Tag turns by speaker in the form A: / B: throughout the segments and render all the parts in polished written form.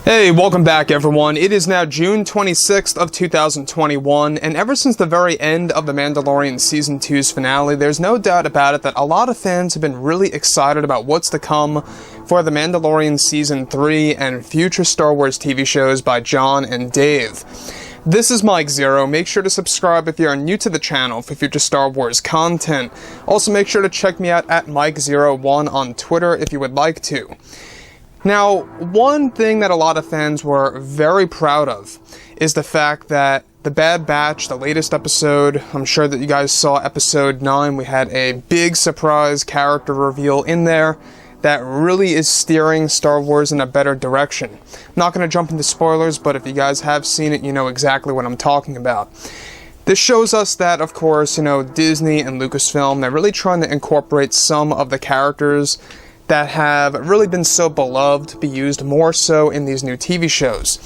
A: Hey, welcome back everyone. It is now June 26th of 2021, and ever since the very end of The Mandalorian Season 2's finale, there's no doubt about it that a lot of fans have been really excited about what's to come for The Mandalorian Season 3 and future Star Wars TV shows by Jon and Dave. This is Mike Zero. Make sure to subscribe if you are new to the channel for future Star Wars content. Also make sure to check me out at Mike01 on Twitter if you would like to. Now, one thing that a lot of fans were very proud of is the fact that The Bad Batch, the latest episode, I'm sure that you guys saw episode 9, we had a big surprise character reveal in there that really is steering Star Wars in a better direction. I'm not going to jump into spoilers, but if you guys have seen it, you know exactly what I'm talking about. This shows us that, of course, Disney and Lucasfilm, they're really trying to incorporate some of the characters that have really been so beloved to be used more so in these new TV shows.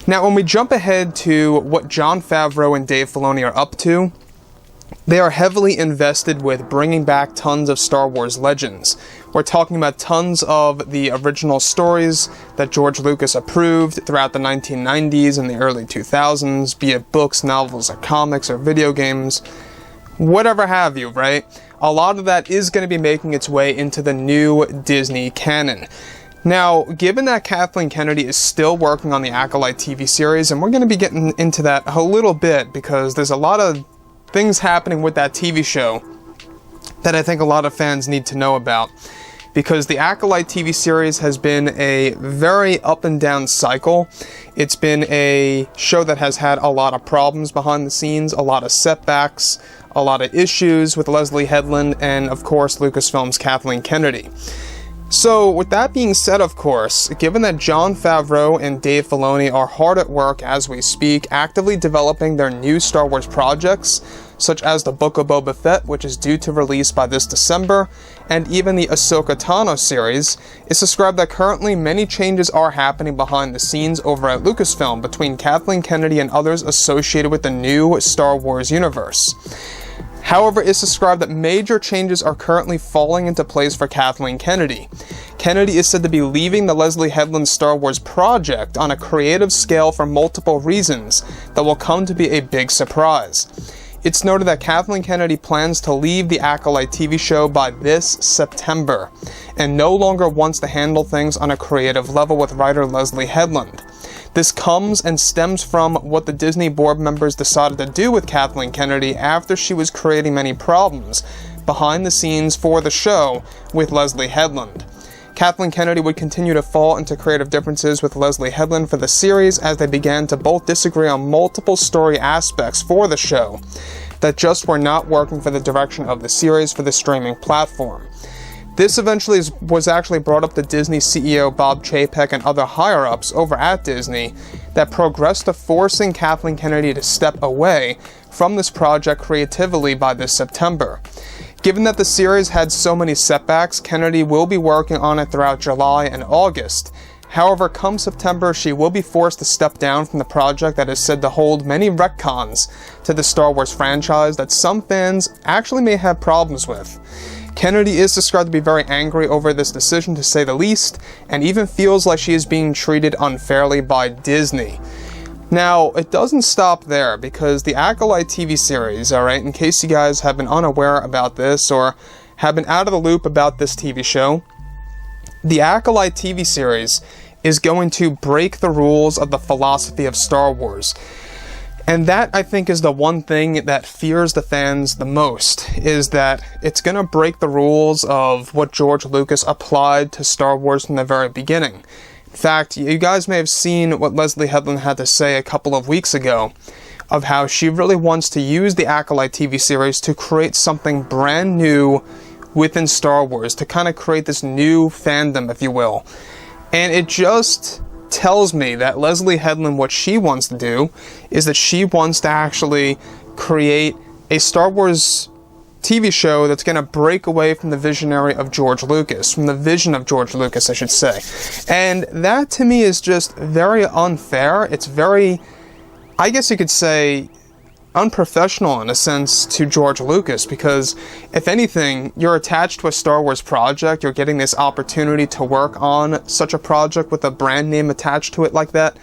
A: Now, when we jump ahead to what Jon Favreau and Dave Filoni are up to, they are heavily invested with bringing back tons of Star Wars legends. We're talking about tons of the original stories that George Lucas approved throughout the 1990s and the early 2000s, be it books, novels, or comics, or video games, whatever have you, right? A lot of that is going to be making its way into the new Disney canon. Now, given that Kathleen Kennedy is still working on the Acolyte TV series, and we're going to be getting into that a little bit because there's a lot of things happening with that TV show that I think a lot of fans need to know about. Because the Acolyte TV series has been a very up and down cycle. It's been a show that has had a lot of problems behind the scenes, a lot of setbacks, a lot of issues with Leslye Headland, and of course Lucasfilm's Kathleen Kennedy. So with that being said, of course, given that Jon Favreau and Dave Filoni are hard at work as we speak, actively developing their new Star Wars projects, such as the Book of Boba Fett, which is due to release by this December, and even the Ahsoka Tano series, it's described that currently many changes are happening behind the scenes over at Lucasfilm between Kathleen Kennedy and others associated with the new Star Wars universe. However, it's described that major changes are currently falling into place for Kathleen Kennedy. Kennedy is said to be leaving the Leslye Headland Star Wars project on a creative scale for multiple reasons that will come to be a big surprise. It's noted that Kathleen Kennedy plans to leave the Acolyte TV show by this September, and no longer wants to handle things on a creative level with writer Leslye Headland. This comes and stems from what the Disney board members decided to do with Kathleen Kennedy after she was creating many problems behind the scenes for the show with Leslye Headland. Kathleen Kennedy would continue to fall into creative differences with Leslye Headland for the series as they began to both disagree on multiple story aspects for the show that just were not working for the direction of the series for the streaming platform. This eventually was actually brought up to Disney CEO Bob Chapek and other higher-ups over at Disney that progressed to forcing Kathleen Kennedy to step away from this project creatively by this September. Given that the series had so many setbacks, Kennedy will be working on it throughout July and August. However, come September, she will be forced to step down from the project that is said to hold many retcons to the Star Wars franchise that some fans actually may have problems with. Kennedy is described to be very angry over this decision, to say the least, and even feels like she is being treated unfairly by Disney. Now, it doesn't stop there, because the Acolyte TV series, alright, in case you guys have been unaware about this, or have been out of the loop about this TV show, the Acolyte TV series is going to break the rules of the philosophy of Star Wars. And that, I think, is the one thing that fears the fans the most, is that it's going to break the rules of what George Lucas applied to Star Wars from the very beginning. In fact, you guys may have seen what Leslye Headland had to say a couple of weeks ago, of how she really wants to use the Acolyte TV series to create something brand new within Star Wars, to kind of create this new fandom, if you will. And it just tells me that Leslye Headland, what she wants to do is that she wants to actually create a Star Wars TV show that's going to break away from the visionary of George Lucas, from the vision of George Lucas, I should say. And that to me is just very unfair. It's very, I guess you could say, unprofessional in a sense to George Lucas, because if anything, you're attached to a Star Wars project, you're getting this opportunity to work on such a project with a brand name attached to it like that,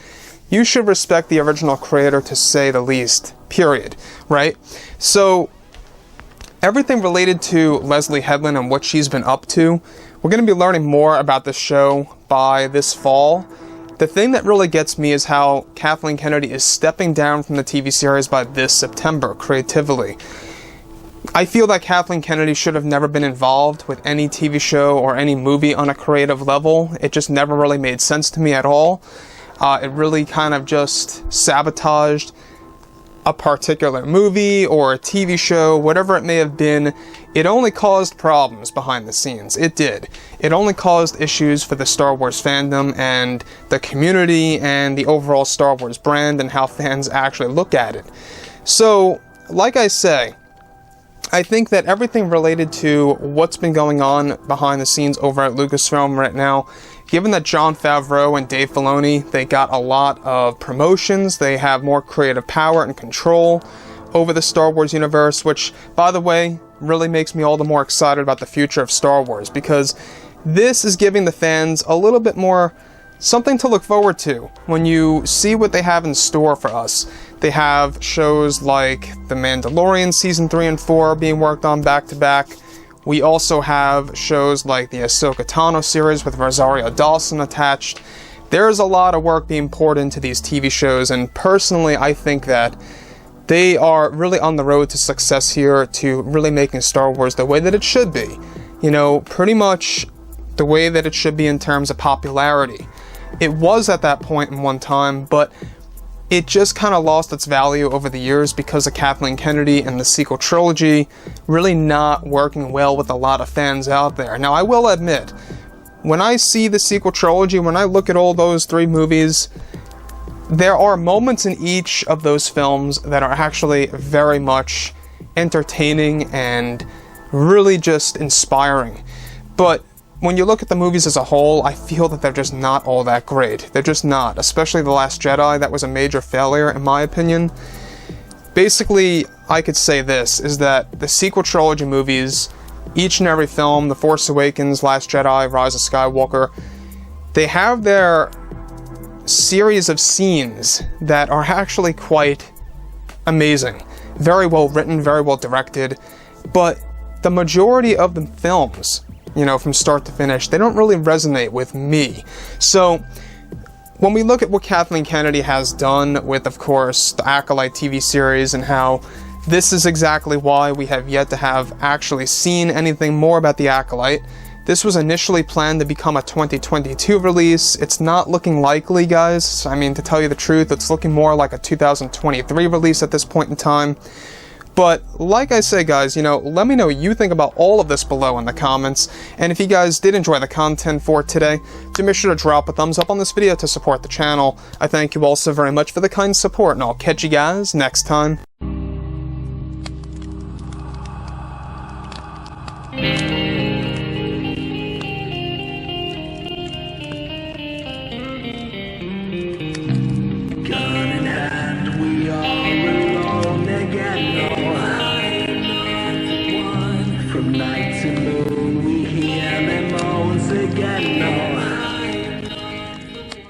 A: you should respect the original creator, to say the least, period, right? So everything related to Leslye Headland and what she's been up to, we're going to be learning more about the show by this fall. The thing that really gets me is how Kathleen Kennedy is stepping down from the TV series by this September, creatively. I feel that Kathleen Kennedy should have never been involved with any TV show or any movie on a creative level. It just never really made sense to me at all. It really kind of just sabotaged a particular movie or a TV show, whatever it may have been. It only caused problems behind the scenes. It did. It only caused issues for the Star Wars fandom and the community and the overall Star Wars brand and how fans actually look at it. So, like I say, I think that everything related to what's been going on behind the scenes over at Lucasfilm right now, given that Jon Favreau and Dave Filoni, they got a lot of promotions, they have more creative power and control over the Star Wars universe, which, by the way, really makes me all the more excited about the future of Star Wars, because this is giving the fans a little bit more something to look forward to when you see what they have in store for us. They have shows like The Mandalorian Season 3 and 4 being worked on back to back. We also have shows like the Ahsoka Tano series with Rosario Dawson attached. There's a lot of work being poured into these TV shows, and personally I think that they are really on the road to success here, to really making Star Wars the way that it should be. You know, pretty much the way that it should be in terms of popularity. It was at that point in one time, but it just kind of lost its value over the years because of Kathleen Kennedy and the sequel trilogy really not working well with a lot of fans out there. Now, I will admit, when I see the sequel trilogy, when I look at all those 3 movies, there are moments in each of those films that are actually very much entertaining and really just inspiring. But when you look at the movies as a whole, I feel that they're just not all that great. They're just not. Especially The Last Jedi, that was a major failure in my opinion. Basically, I could say this, is that the sequel trilogy movies, each and every film, The Force Awakens, Last Jedi, Rise of Skywalker, they have their series of scenes that are actually quite amazing. Very well written, very well directed, but the majority of the films, you know, from start to finish, they don't really resonate with me. So, when we look at what Kathleen Kennedy has done with, of course, the Acolyte TV series, and how this is exactly why we have yet to have actually seen anything more about the Acolyte. This was initially planned to become a 2022 release. It's not looking likely, guys. I mean, to tell you the truth, it's looking more like a 2023 release at this point in time. But, like I say, guys, you know, let me know what you think about all of this below in the comments. And if you guys did enjoy the content for today, do make sure to drop a thumbs up on this video to support the channel. I thank you all so very much for the kind support, and I'll catch you guys next time.